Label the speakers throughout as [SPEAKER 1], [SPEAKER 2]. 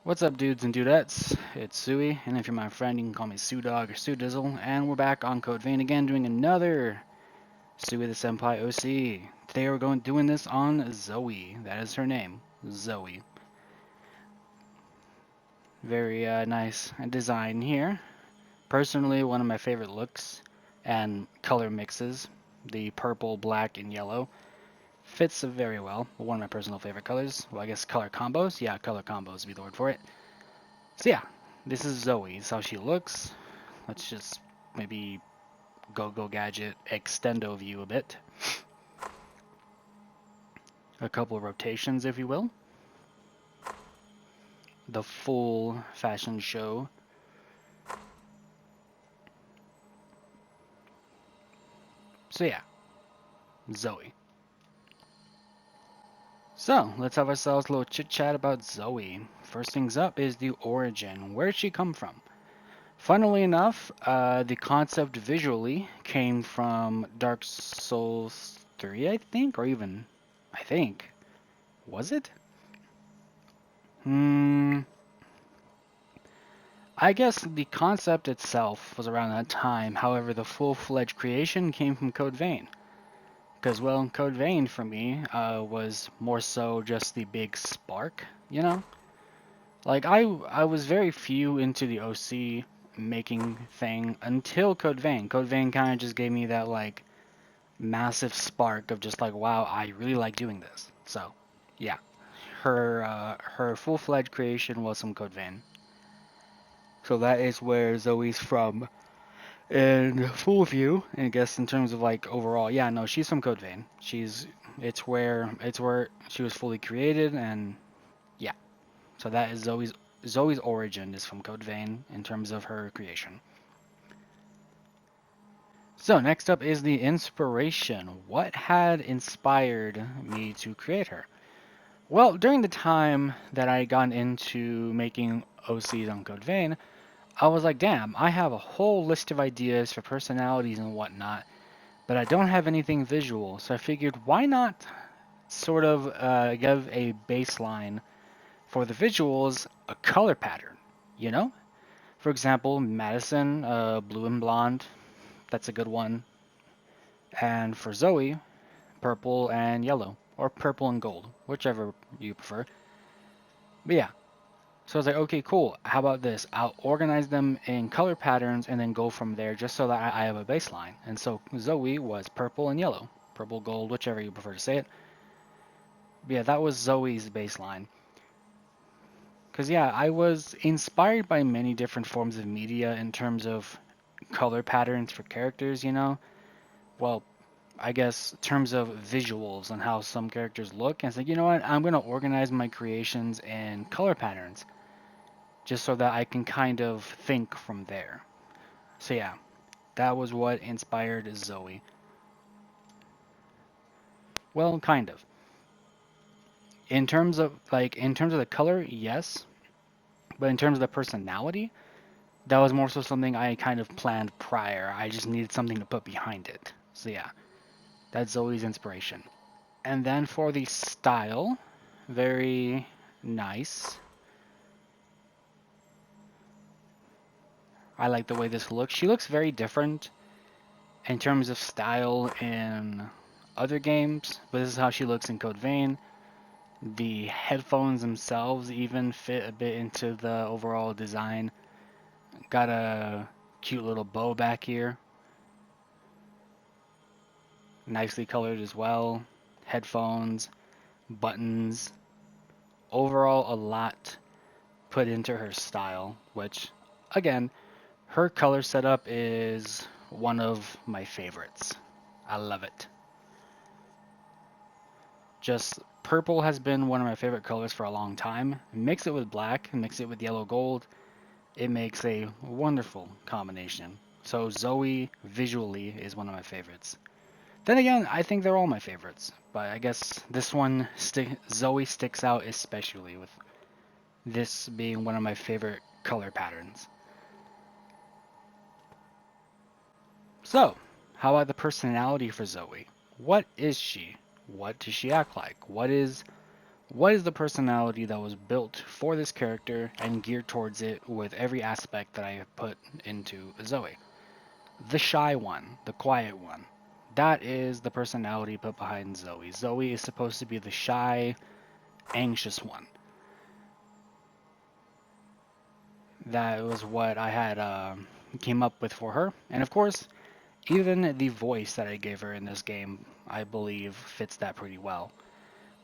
[SPEAKER 1] What's up, dudes and dudettes? It's Zoey, and if you're my friend, you can call me Dog or Dizzle. And we're back on Code Vein again, doing another SuiTheSenpai OC. Today we're doing this on Zoey. That is her name, Zoey. Very nice design here. Personally, one of my favorite looks and color mixes, the purple, black, and yellow, fits very well. One of my personal favorite colors. Well, I guess color combos. Yeah, color combos would be the word for it. So yeah, this is Zoey. This is how she looks. Let's just maybe go gadget extendo view a bit. A couple of rotations, if you will. The full fashion show. So yeah, Zoey. So let's have ourselves a little chit chat about Zoey. First things up is the origin. Where did she come from? Funnily enough, the concept visually came from Dark Souls 3, I think, or even, I think. Was it? I guess the concept itself was around that time. However, the full-fledged creation came from Code Vein. Because, well, Code Vein for me was more so just the big spark, you know? Like, I was very few into the OC making thing until Code Vein. Code Vein kind of just gave me that, like, massive spark of just like, wow, I really like doing this. So, yeah. Her full-fledged creation was from Code Vein. So that is where Zoey's from. In full view, I guess in terms of like overall, yeah, no, she's from Code Vein. It's where she was fully created, and yeah. So that is Zoey's origin is from Code Vein in terms of her creation. So next up is the inspiration. What had inspired me to create her? Well, during the time that I got into making OCs on Code Vein, I was like, damn, I have a whole list of ideas for personalities and whatnot, but I don't have anything visual. So I figured, why not sort of give a baseline for the visuals, a color pattern, you know? For example, Madison, blue and blonde, that's a good one. And for Zoey, purple and yellow, or purple and gold, whichever you prefer. But yeah, so I was like, okay, cool. How about this? I'll organize them in color patterns and then go from there just so that I have a baseline. And so Zoey was purple and yellow. Purple, gold, whichever you prefer to say it. But yeah, that was Zoey's baseline. Because yeah, I was inspired by many different forms of media in terms of color patterns for characters, you know? Well, I guess in terms of visuals and how some characters look. And it's like, you know what? I'm going to organize my creations in color patterns just so that I can kind of think from there. So yeah, that was what inspired Zoey. Well, kind of. In terms of the color, yes, but in terms of the personality, that was more so something I kind of planned prior. I just needed something to put behind it. So yeah, that's Zoey's inspiration. And then for the style, very nice. I like the way this looks. She looks very different in terms of style in other games, but this is how she looks in Code Vein. The headphones themselves even fit a bit into the overall design. Got a cute little bow back here. Nicely colored as well. Headphones, buttons. Overall, a lot put into her style, which, again, her color setup is one of my favorites. I love it. Just purple has been one of my favorite colors for a long time. Mix it with black, mix it with yellow gold, it makes a wonderful combination. So Zoey visually is one of my favorites. Then again, I think they're all my favorites, but I guess this one, Zoey sticks out especially with this being one of my favorite color patterns. So, how about the personality for Zoey? What is she? What does she act like? What is the personality that was built for this character and geared towards it with every aspect that I have put into Zoey? The shy one, the quiet one. That is the personality put behind Zoey. Zoey is supposed to be the shy, anxious one. That was what I had came up with for her. And of course, even the voice that I gave her in this game, I believe, fits that pretty well.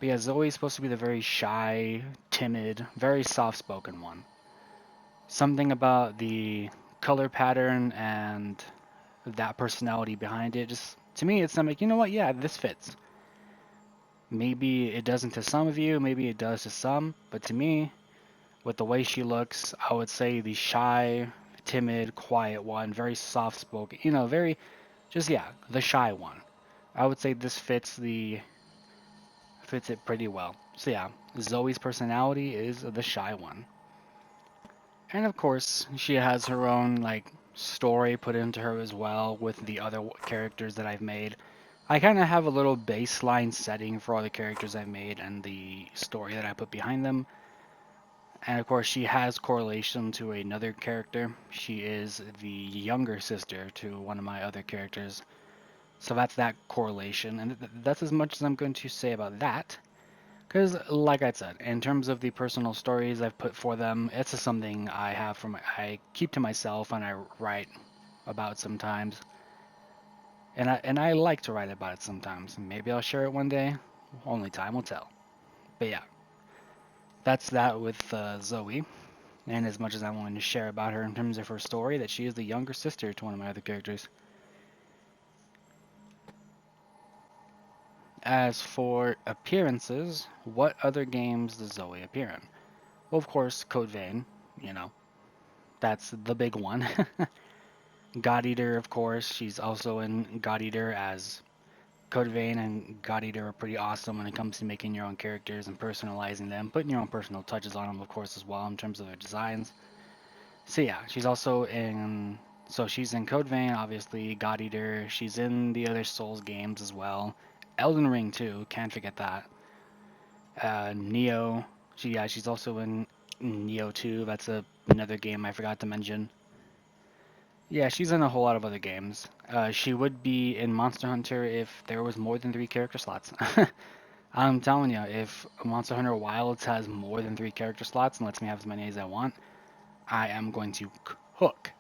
[SPEAKER 1] But yeah, Zoe's supposed to be the very shy, timid, very soft-spoken one. Something about the color pattern and that personality behind it, just to me, it's like, you know what? Yeah, this fits. Maybe it doesn't to some of you, maybe it does to some, but to me, with the way she looks, I would say the shy, timid, quiet one, very soft-spoken, very, just yeah, the shy one. I would say this fits it pretty well. So yeah, Zoe's personality is the shy one. And of course, she has her own like story put into her as well with the other characters that I've made. I kind of have a little baseline setting for all the characters I've made and the story that I put behind them. And of course, she has correlation to another character. She is the younger sister to one of my other characters. So that's that correlation, and that's as much as I'm going to say about that. Because, like I said, in terms of the personal stories I've put for them, it's just something I keep to myself and I write about sometimes. And I like to write about it sometimes. Maybe I'll share it one day. Only time will tell. But yeah, that's that with Zoey. And as much as I wanted to share about her in terms of her story, that she is the younger sister to one of my other characters. As for appearances, what other games does Zoey appear in? Well, of course, Code Vein, you know, that's the big one. God Eater, of course, she's also in God Eater, as Code Vein and God Eater are pretty awesome when it comes to making your own characters and personalizing them, putting your own personal touches on them, of course, as well, in terms of their designs. So yeah, she's in Code Vein, obviously, God Eater, she's in the other Souls games as well. Elden Ring too, can't forget that. Neo, she's also in Neo 2, that's another game I forgot to mention. Yeah, she's in a whole lot of other games. She would be in Monster Hunter if there was more than 3 character slots. I'm telling you, if Monster Hunter Wilds has more than 3 character slots and lets me have as many as I want, I am going to cook.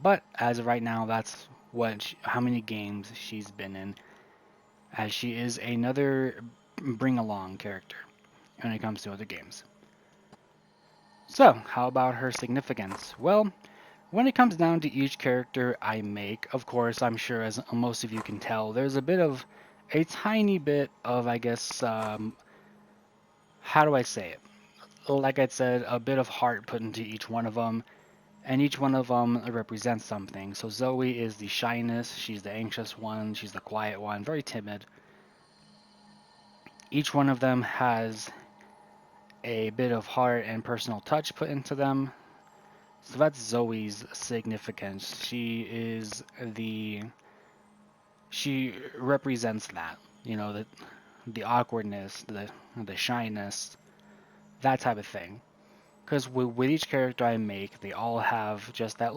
[SPEAKER 1] But as of right now, that's how many games she's been in, as she is another bring along character when it comes to other games. So, how about her significance? Well, when it comes down to each character I make, of course, I'm sure as most of you can tell, there's a tiny bit of, I guess, how do I say it? Like I said, a bit of heart put into each one of them, and each one of them represents something. So Zoey is the shyness, she's the anxious one, she's the quiet one, very timid. Each one of them has a bit of heart and personal touch put into them. So that's Zoey's significance. She represents that, the awkwardness, the shyness, that type of thing. Because with each character I make, they all have just yeah,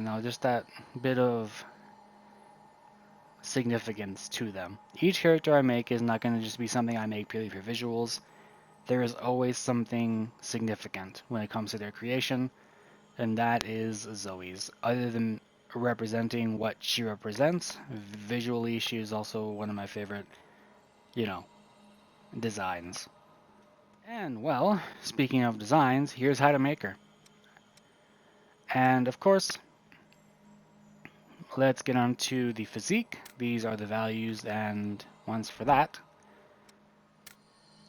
[SPEAKER 1] no, just that bit of significance to them. Each character I make is not going to just be something I make purely for visuals. There is always something significant when it comes to their creation, and that is Zoey's. Other than representing what she represents, visually, she is also one of my favorite, you know, designs. And well, speaking of designs, here's how to make her. And of course, let's get on to the physique. These are the values and ones for that.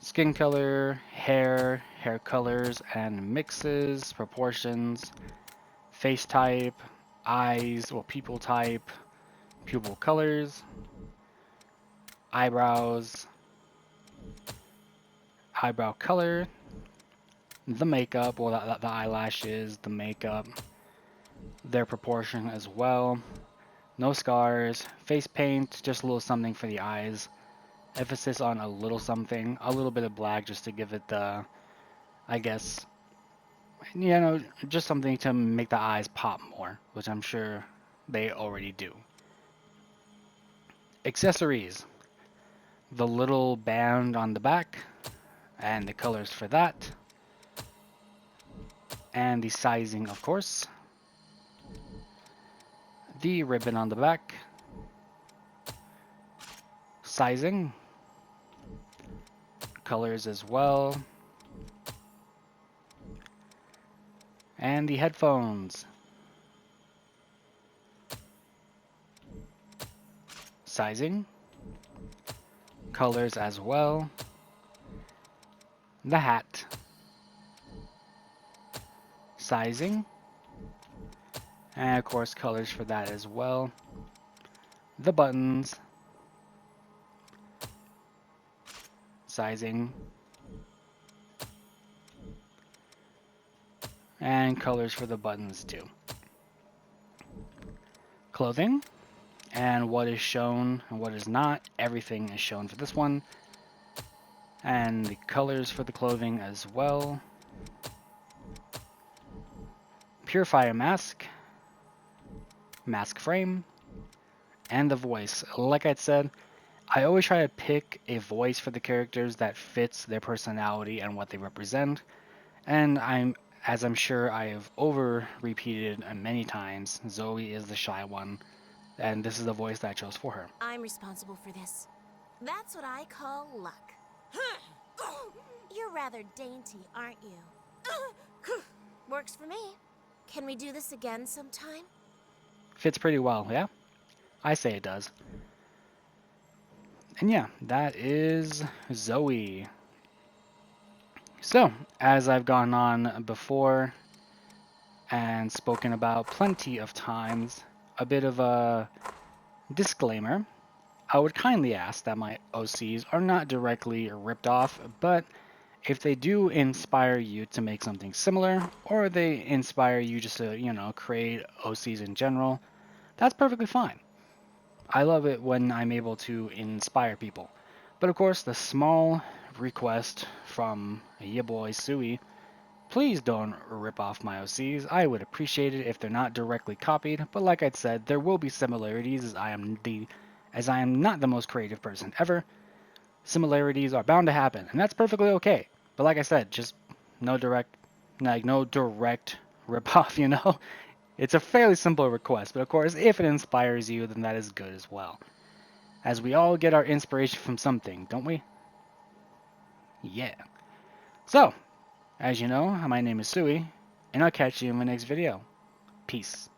[SPEAKER 1] Skin color, hair colors and mixes, proportions, face type, eyes or pupil type, pupil colors, eyebrows, eyebrow color, the makeup, or the eyelashes, the makeup, their proportion as well. No scars, face paint, just a little something for the eyes. emphasis on a little something, a little bit of black just to give it the, I guess, just something to make the eyes pop more, which I'm sure they already do. Accessories. The little band on the back, and the colors for that, and the sizing, of course. The ribbon on the back, sizing, colors as well, and the headphones, sizing, colors as well, the hat, sizing, and of course colors for that as well, the buttons, sizing, and colors for the buttons too. Clothing, and what is shown and what is not, everything is shown for this one. And the colors for the clothing as well. Purifier mask, mask frame, and the voice. Like I said, I always try to pick a voice for the characters that fits their personality and what they represent. And as I'm sure I have over repeated many times, Zoey is the shy one, and this is the voice that I chose for her.
[SPEAKER 2] I'm responsible for this. That's what I call luck. You're rather dainty, aren't you? Works for me. Can we do this again sometime?
[SPEAKER 1] Fits pretty well, yeah? I say it does. And yeah, that is Zoey. So, as I've gone on before and spoken about plenty of times, a bit of a disclaimer. I would kindly ask that my OCs are not directly ripped off, but if they do inspire you to make something similar, or they inspire you just to, create OCs in general, that's perfectly fine. I love it when I'm able to inspire people. But of course, the small request from ya boy Sui, please don't rip off my OCs. I would appreciate it if they're not directly copied, but like I said, there will be similarities as I am not the most creative person ever. Similarities are bound to happen, and that's perfectly okay. But like I said, just no direct rip off. It's a fairly simple request, but of course, if it inspires you, then that is good as well. As we all get our inspiration from something, don't we? Yeah. So, as you know, my name is Sui, and I'll catch you in my next video. Peace.